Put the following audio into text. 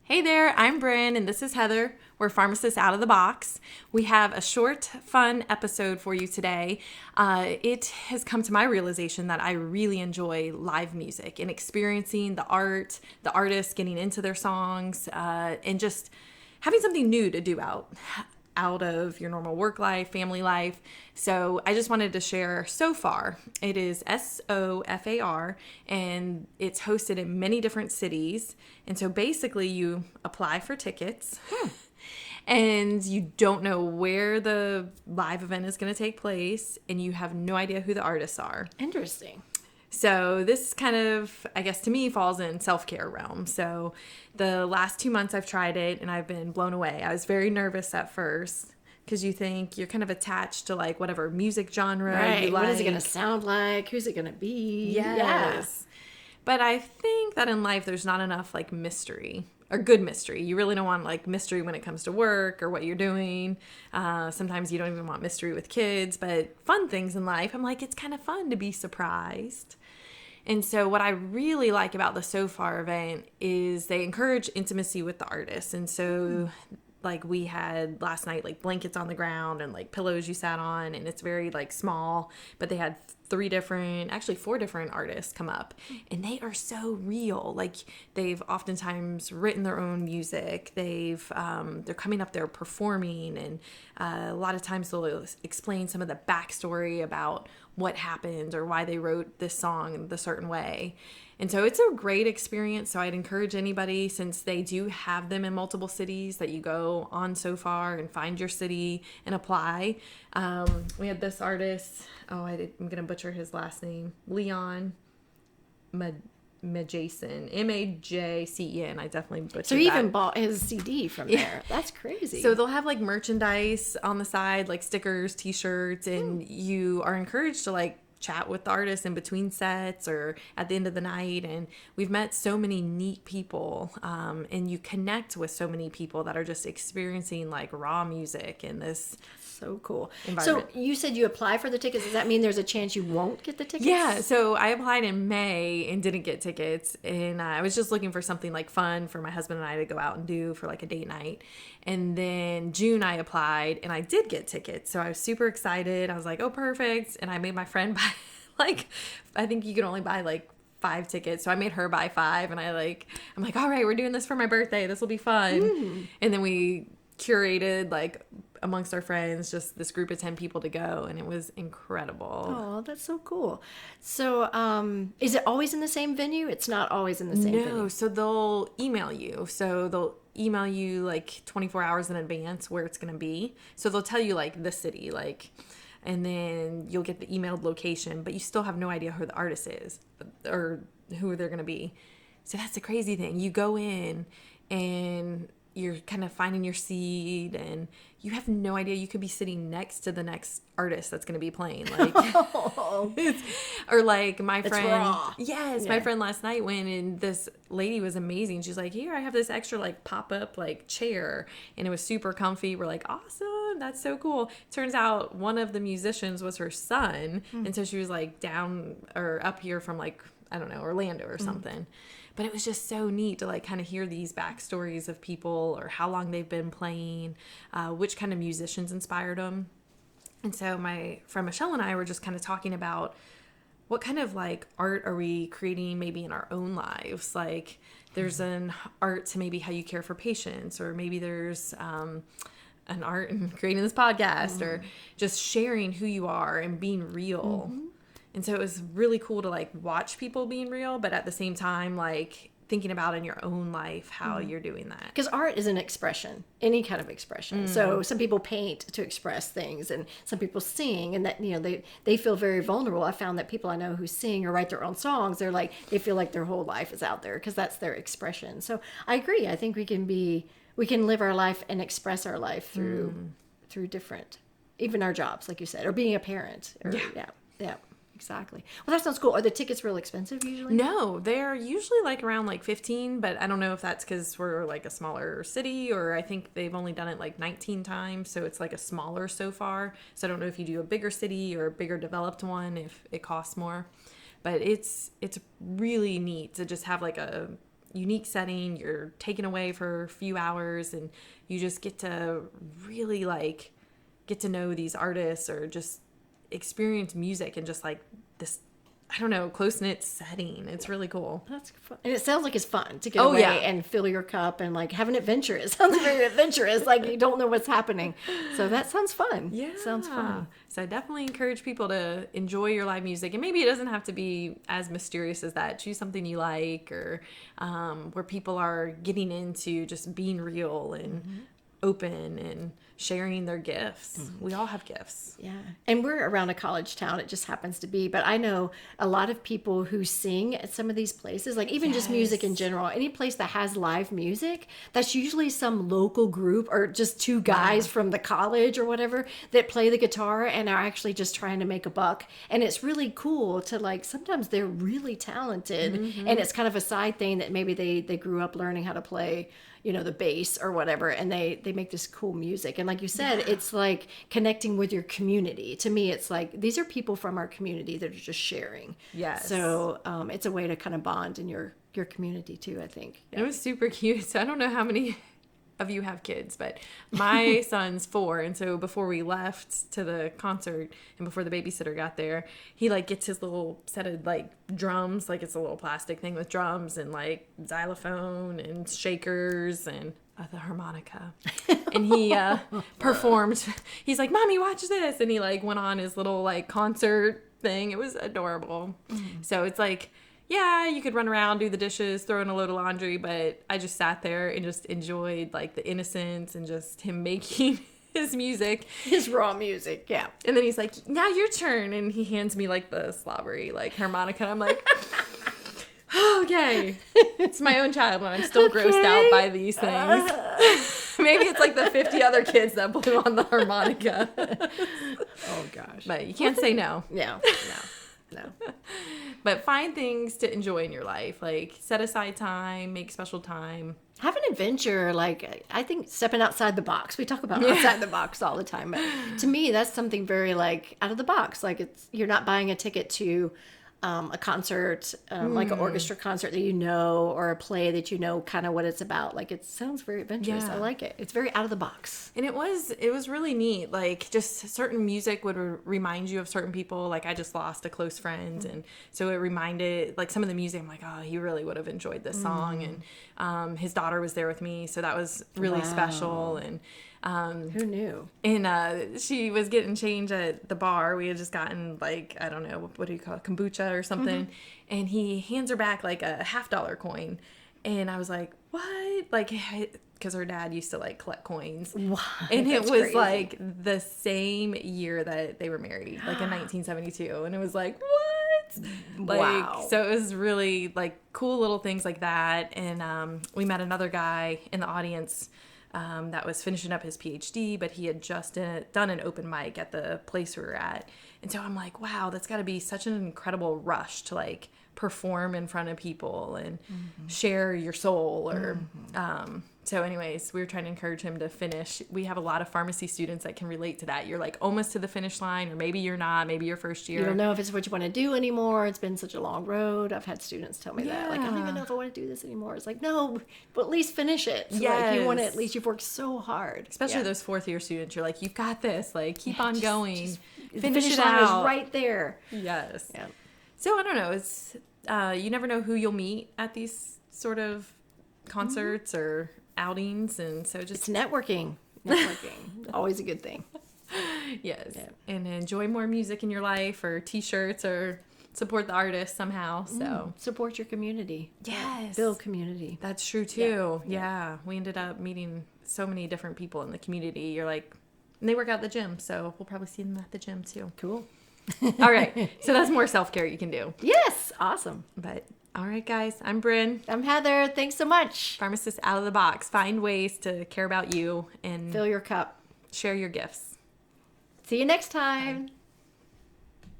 Hey there, I'm Bryn, and this is Heather. We're Pharmacists Out of the Box. We have a short, fun episode for you today. It has come to my realization that I really enjoy live music and experiencing the art, the artists getting into their songs, and just having something new to do out of your normal work life, family life. So I just wanted to share Sofar. It is Sofar, and it's hosted in many different cities. And so basically you apply for tickets and you don't know where the live event is going to take place, and you have no idea who the artists are. Interesting. So this kind of, I guess to me, falls in self-care realm. So the last 2 months I've tried it and I've been blown away. I was very nervous at first because you think you're kind of attached to like whatever music genre you like. What is it going to sound like? Who's it going to be? Yes. But I think that in life there's not enough like mystery or good mystery. You really don't want like mystery when it comes to work or what you're doing. Sometimes you don't even want mystery with kids, but fun things in life. I'm like, it's kind of fun to be surprised. And so what I really like about the Sofar event is they encourage intimacy with the artists. And so like we had last night, like blankets on the ground and like pillows you sat on, and it's very like small, but they had 4 different artists come up, and they are so real. Like they've oftentimes written their own music. They're coming up there performing, and a lot of times they'll explain some of the backstory about what happened or why they wrote this song the certain way. And so it's a great experience. So I'd encourage anybody, since they do have them in multiple cities, that you go on Sofar and find your city and apply. We had this artist, I'm going to butcher his last name, Leon Majacen, Majcen. I definitely butchered that. So he even bought his CD from there. That's crazy. So they'll have like merchandise on the side, like stickers, t-shirts, and you are encouraged to like chat with the artists in between sets or at the end of the night. And we've met so many neat people, and you connect with so many people that are just experiencing like raw music in this so cool. So you said you apply for the tickets. Does that mean there's a chance you won't get the tickets? Yeah. So I applied in May and didn't get tickets. And I was just looking for something like fun for my husband and I to go out and do for like a date night. And then June I applied and I did get tickets. So I was super excited. I was like, oh, perfect. And I made my friend buy like, I think you can only buy like 5 tickets. So I made her buy 5, and I'm like, all right, we're doing this for my birthday. This will be fun. And then we curated like amongst our friends just this group of 10 people to go, and it was incredible. Oh, that's so cool. So is it always in the same venue? It's not always in the same venue. No, so they'll email you. So they'll email you like 24 hours in advance where it's going to be. So they'll tell you like the city, like, and then you'll get the emailed location, but you still have no idea who the artist is or who they're going to be. So that's the crazy thing. You go in and you're kind of finding your seat, and you have no idea. You could be sitting next to the next artist that's going to be playing. Like, or like my friend. Raw. Yes, yeah. My friend last night went, and this lady was amazing. She's like, here, I have this extra like pop up like chair, and it was super comfy. We're like, awesome, that's so cool. Turns out one of the musicians was her son, and so she was like down or up here from like, I don't know, Orlando or something. But it was just so neat to like kind of hear these backstories of people, or how long they've been playing, which kind of musicians inspired them. And so my friend Michelle and I were just kind of talking about what kind of like art are we creating maybe in our own lives. Like there's an art to maybe how you care for patients, or maybe there's an art in creating this podcast, or just sharing who you are and being real. And so it was really cool to like watch people being real, but at the same time, like thinking about in your own life how you're doing that. Because art is an expression, any kind of expression. So some people paint to express things, and some people sing, and that, you know, they feel very vulnerable. I found that people I know who sing or write their own songs, they feel like their whole life is out there because that's their expression. So I agree. I think we can live our life and express our life through different, even our jobs, like you said, or being a parent. Or, yeah. Exactly. Well, that sounds cool. Are the tickets real expensive usually? No, they're usually like around like 15, but I don't know if that's because we're like a smaller city, or I think they've only done it like 19 times, so it's like a smaller so far. So I don't know if you do a bigger city or a bigger developed one, if it costs more. But it's really neat to just have like a unique setting. You're taken away for a few hours, and you just get to really like get to know these artists or just experience music and just like this, I don't know, close-knit setting. It's really cool. That's fun. And it sounds like it's fun to get away and fill your cup and like have an adventure. It sounds very adventurous, like you don't know what's happening. So that sounds fun. Yeah. Sounds fun. So I definitely encourage people to enjoy your live music. And maybe it doesn't have to be as mysterious as that. Choose something you like, or where people are getting into just being real and open and sharing their gifts. We all have gifts. Yeah. And we're around a college town. It just happens to be. But I know a lot of people who sing at some of these places, like even just music in general, any place that has live music, that's usually some local group or just two guys from the college or whatever that play the guitar and are actually just trying to make a buck. And it's really cool to like, sometimes they're really talented and it's kind of a side thing that maybe they grew up learning how to play, you know, the bass or whatever, and they make this cool music. And like you said, it's like connecting with your community. To me, it's like these are people from our community that are just sharing. Yes. So it's a way to kind of bond in your community too, I think. It was super cute. So I don't know how many of you have kids, but my son's 4, and so before we left to the concert and before the babysitter got there, he like gets his little set of like drums, like it's a little plastic thing with drums and like xylophone and shakers and the harmonica, and he performed. He's like, "Mommy, watch this," and he like went on his little like concert thing. It was adorable. So it's like, yeah, you could run around, do the dishes, throw in a load of laundry, but I just sat there and just enjoyed like the innocence and just him making his music. His raw music, yeah. And then he's like, "Now your turn," and he hands me like the slobbery like harmonica. And I'm like, okay, it's my own child and I'm still grossed out by these things. Maybe it's like the 50 other kids that blew on the harmonica. Oh gosh. But you can't say no. No. But find things to enjoy in your life. Like set aside time, make special time. Have an adventure. Like, I think stepping outside the box. We talk about outside the box all the time. But to me, that's something very like out of the box. Like you're not buying a ticket to a concert, like an orchestra concert that you know, or a play that you know kind of what it's about. Like it sounds very adventurous. I like it. It's very out of the box. And it was really neat. Like just certain music would remind you of certain people. Like I just lost a close friend, and so it reminded like some of the music. I'm like, oh, he really would have enjoyed this song. And his daughter was there with me, so that was really special. And who knew? And she was getting change at the bar. We had just gotten like, I don't know, what do you call it, kombucha or something. And he hands her back like a $50 coin. And I was like, what? Like, because her dad used to like collect coins. What? And it That's was crazy. like the same year that they were married, like in 1972. And it was like, what? Like, Wow. So it was really like cool little things like that. And we met another guy in the audience that was finishing up his PhD, but he had just done an open mic at the place we were at. And so I'm like, wow, that's got to be such an incredible rush to like perform in front of people and share your soul. Or so anyways, we were trying to encourage him to finish. We have a lot of pharmacy students that can relate to that. You're like almost to the finish line, or maybe you're not, maybe your first year. You don't know if it's what you want to do anymore. It's been such a long road. I've had students tell me that. Like, I don't even know if I want to do this anymore. It's like, no, but at least finish it. So like, you want to, at least you've worked so hard. Especially those 4th year students. You're like, you've got this. Like, keep on going. The Finish it line out. is right there. Yes. Yeah. So I don't know. It's you never know who you'll meet at these sort of concerts or outings, and so just It's networking. Always a good thing. yes, and enjoy more music in your life, or T-shirts, or support the artist somehow. So Support your community. yes, Build community. that's true too. Yeah, we ended up meeting so many different people in the community. You're like, and they work out at the gym, so we'll probably see them at the gym too. Cool. All right, so that's more self-care you can do. Yes. Awesome. But all right, guys, I'm Bryn. I'm Heather. Thanks so much. Pharmacists Out of the Box. Find ways to care about you and Fill your cup. share your gifts. See you next time.